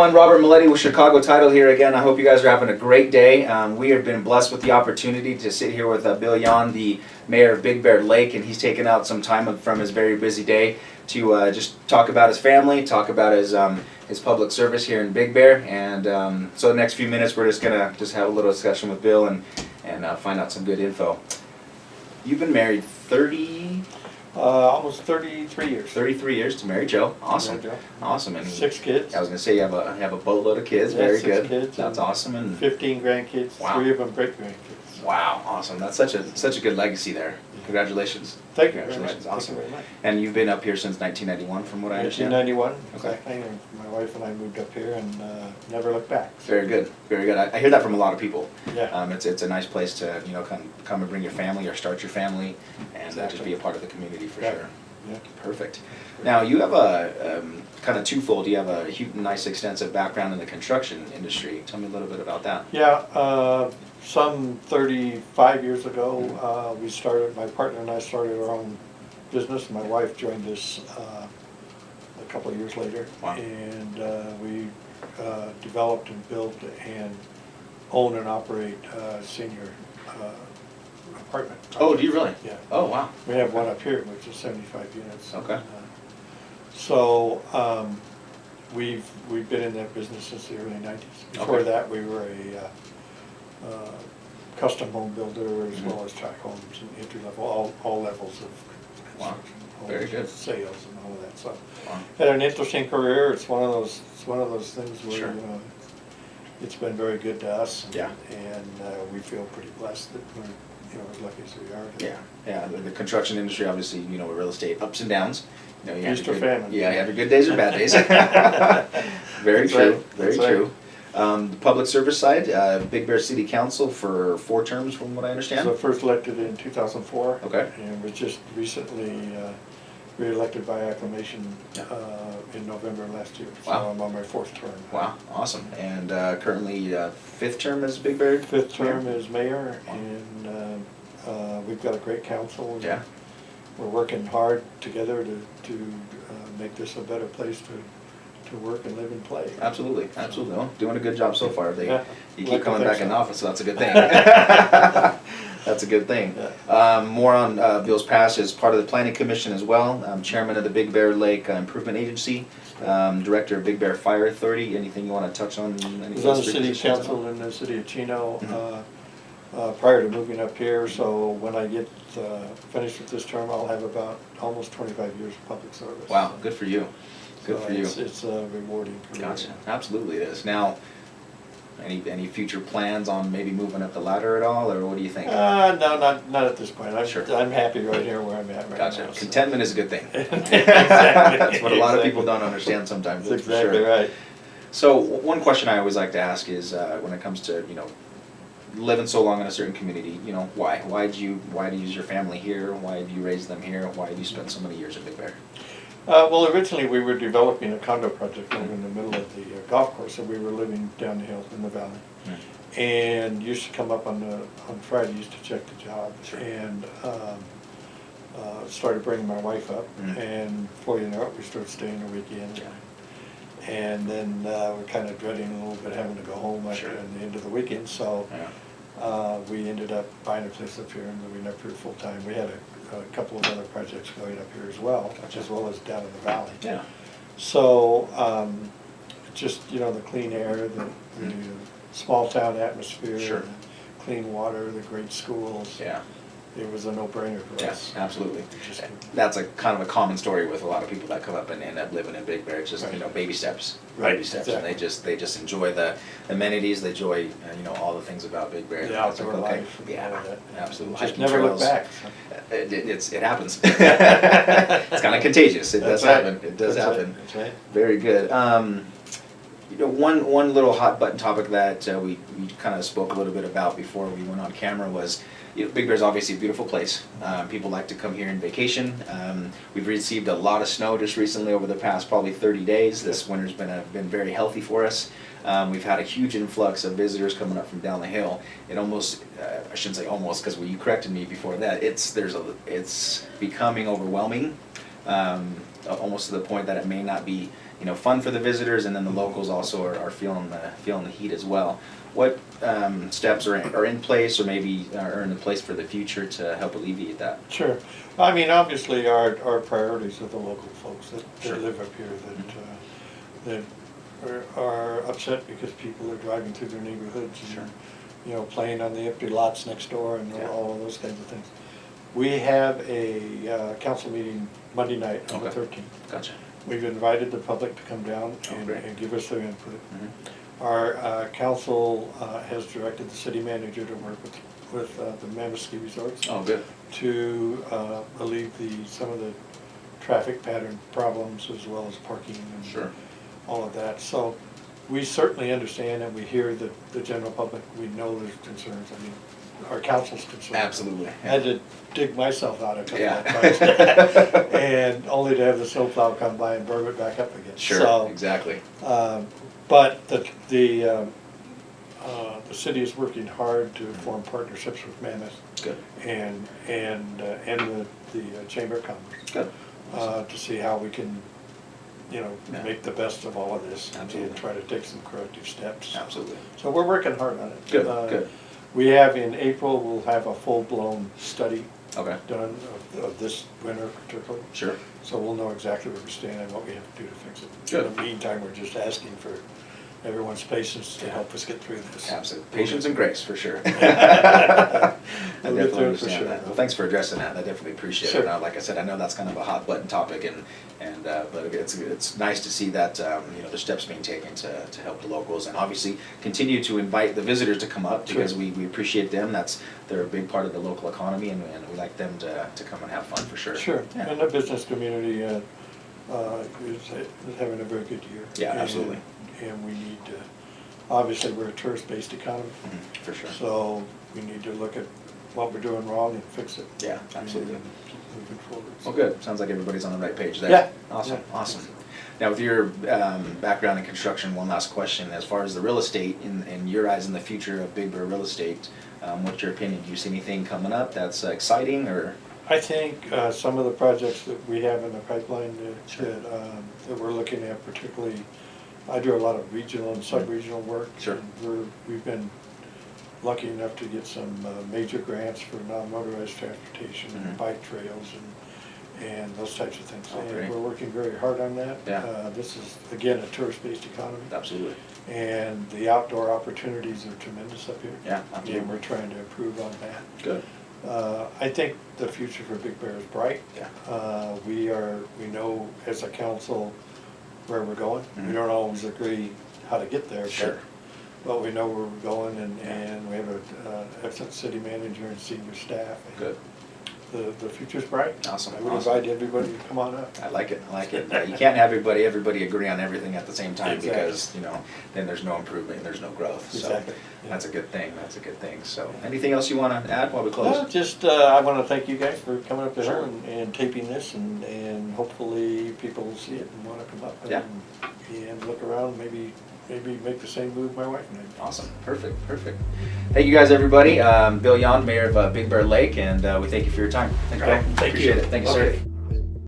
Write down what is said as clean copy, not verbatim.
everyone, Robert Maletti with Chicago Title here again. I hope you guys are having a great day. We have been blessed with the opportunity to sit here with Bill Jahn, the mayor of Big Bear Lake, and he's taken out some time from his very busy day to just talk about his family, talk about his public service here in Big Bear. And so the next few minutes we're just going to have a little discussion with Bill and find out some good info. You've been married almost 33 years. 33 years to Mary Jo. Awesome. Mary Jo. Awesome. And 6 kids. I was going to say you have a boatload of kids. Yeah, Very 6 good. kids That's awesome. And 15 grandkids. Wow. 3 of them great grandkids. wow, awesome. That's such a good legacy there. Congratulations. Thank you very much. Congratulations. Awesome. Thank you very much. And you've been up here since 1991, from what I understand. 1991, Okay. exactly. And my wife and I moved up here and never looked back. Very good. Very good. I hear that from a lot of people. Yeah. It's a nice place to come and bring your family or start your family and just Exactly. be a part of the community for Yeah. sure. Yeah. Perfect. Now you have a kind of twofold. You have a nice extensive background in the construction industry. Tell me a little bit about that. Yeah. Some 35 years ago, my partner and I started our own business. My wife joined us a couple of years later. Wow. And we developed and built and own and operate senior apartment. Oh, do you really? Yeah. Oh, wow. We have one up here, which is 75 units. Okay. So we've been in that business since the early 90s. Before Okay. that, we were a custom home builder as Mm-hmm. well as tract homes and entry level, all levels of Wow. construction, Very homes, good. sales, and all of that. So Wow. had an interesting career. It's one of those things where Sure. it's been very good to us. Yeah. And we feel pretty blessed that we're as lucky as we are. Yeah, yeah. The construction industry, obviously, with real estate, ups and downs. You have Feast your or good- famine. Yeah, you have your good days or bad days. Very That's true. right. Very That's true. The public service side, Big Bear City Council for 4 terms, from what I understand. So first elected in 2004. Okay. And was just recently re-elected by acclamation in November last year. Wow. So I'm on my 4th term. Wow, awesome. And currently 5th term as Big Bear. 5th term Mayor? as mayor, Wow. and we've got a great council. Yeah. We're working hard together to make this a better place to work and live and play. Absolutely, absolutely. Well, doing a good job so far. Yeah. You Like keep to coming think back in so. office, so that's a good thing. That's a good thing. Yeah. More on Bill's past as part of the Planning Commission as well. Chairman of the Big Bear Lake Improvement Agency, Director of Big Bear Fire Authority. Anything you want to touch on? I was on the city council in the city of Chino prior to moving up here, so when I get finished with this term, I'll have about almost 25 years of public service. Wow, good for you. Good for you. It's a rewarding career. Gotcha. Absolutely it is. Now, any future plans on maybe moving up the ladder at all, or what do you think? No, not at this point. Sure. I'm happy right here where I'm at right Gotcha. now. so. Contentment is a good thing. Exactly. That's what a lot of Exactly. people don't understand sometimes. That's for exactly sure. right. So one question I always like to ask is when it comes to living so long in a certain community, why? Why do you use your family here? Why do you raise them here? Why do you spend so many years at Big Bear? Well, originally we were developing a condo project over in the middle of the golf course, and we were living down the hill in the valley. And used to come up on Friday, used to check the jobs, and started bringing my wife up, and before you know it, we started staying the weekend. And then we're kind of dreading a little bit having to go home at the end of the weekend, so we ended up buying a place up here and moving up here full time. We had a couple of other projects going up here as well, as well as down in the valley. Yeah. So just the clean air, the small town atmosphere, Sure. the clean water, the great schools. Yeah. It was a no-brainer for Yes, us. absolutely. Just- That's a kind of a common story with a lot of people that come up and end up living in Big Bear. It's just Right. baby steps, Right, baby steps, exactly. and they just enjoy the amenities. They enjoy all the things about Big Bear. The It's outdoor like, okay, life and yeah, all of that. absolutely. Just Hiking never look trails. back. It happens. It's kind of contagious. It does That's right. happen. It does That's right. happen. That's right. Very good. One little hot button topic that we kind of spoke a little bit about before we went on camera was, Big Bear is obviously a beautiful place. People like to come here and vacation. We've received a lot of snow just recently over the past probably 30 days. This winter's been very healthy for us. We've had a huge influx of visitors coming up from down the hill. It almost, I shouldn't say almost, because you corrected me before that. It's becoming overwhelming. almost to the point that it may not be, fun for the visitors, and then the locals also are feeling the heat as well. What steps are in place, or maybe are in place for the future to help alleviate that? Sure. I mean, obviously, our priorities are the local folks that Sure. live up here that are upset because people are driving through their neighborhoods and, Sure. playing on the empty lots next door and Yeah. all of those kinds of things. We have a council meeting Monday night on the Okay. 13th. Gotcha. We've invited the public to come down great. and give us their input. Mm-hmm. Our council has directed the city manager to work with the Mammoth Ski Resorts Oh, good. to alleviate some of the traffic pattern problems as well as parking and Sure. all of that. So we certainly understand, and we hear the general public, we know there's concerns. I mean, our council's concerned. Absolutely. I had to dig myself out a couple Yeah. of times, and only to have the snowplow come by and burn it back up again. Sure. So, Exactly. but the city is working hard to form partnerships with Mammoth Good. and the Chamber of Commerce. Good. To see how we can, Yeah. make the best of all of this. Absolutely. And try to take some corrective steps. Absolutely. So we're working hard on it. Good. Good. We have in April, we'll have a full-blown study Okay. done of this winter particularly. Sure. So we'll know exactly where we stand and what we have to do to fix it. Good. In the meantime, we're just asking for everyone's patience to help us get through this. Absolutely. Patience and grace, for sure. We'll I get definitely through it for understand sure. that. Well, thanks for addressing that. I definitely appreciate Sure. it. Like I said, I know that's kind of a hot button topic, but it's nice to see that there's steps being taken to help the locals, and obviously continue to invite the visitors to come up, because Sure. we appreciate them. They're a big part of the local economy, and we like them to come and have fun, for sure. Sure, Yeah. and the business community is having a very good year. Yeah, absolutely. And we need to, obviously, we're a tourist-based economy, Mhm, for sure. so we need to look at what we're doing wrong and fix it. Yeah, absolutely. And keep moving forward. Well, good. Sounds like everybody's on the right page there. Yeah. Awesome, Yeah. awesome. Now, with your background in construction, one last question. As far as the real estate, in your eyes, in the future of Big Bear real estate, what's your opinion? Do you see anything coming up that's exciting, or? I think some of the projects that we have in the pipeline Sure. that we're looking at, particularly, I do a lot of regional and sub-regional work. Sure. And we've been lucky enough to get some major grants for non-motorized transportation and Mhm. bike trails and those types of things. Oh, great. And we're working very hard on that. Yeah. This is, again, a tourist-based economy. Absolutely. And the outdoor opportunities are tremendous up here. Yeah, absolutely. And we're trying to improve on that. Good. I think the future for Big Bear is bright. Yeah. We know as a council where we're going. Mhm. We don't always agree how to get there. Sure. But we know where we're going, and we have an excellent city manager and senior staff. Good. The future's bright. Awesome, I would awesome. invite everybody to come on up. I like it. You can't have everybody agree on everything at the same time, Exactly. because then there's no improvement, there's no growth. So Exactly, yeah. that's a good thing. That's a good thing. So, anything else you want to add while we close? Well, just, I want to thank you guys for coming up the Sure. hill and taping this, and hopefully people will see it and want to come up Yeah. and look around, maybe make the same move my wife and I. Awesome. Perfect. Thank you guys, everybody. Bill Jahn, Mayor of Big Bear Lake, and we thank you for your time. Thanks, All right, Bill. thank Appreciate you. it. Thank you, Okay. sir.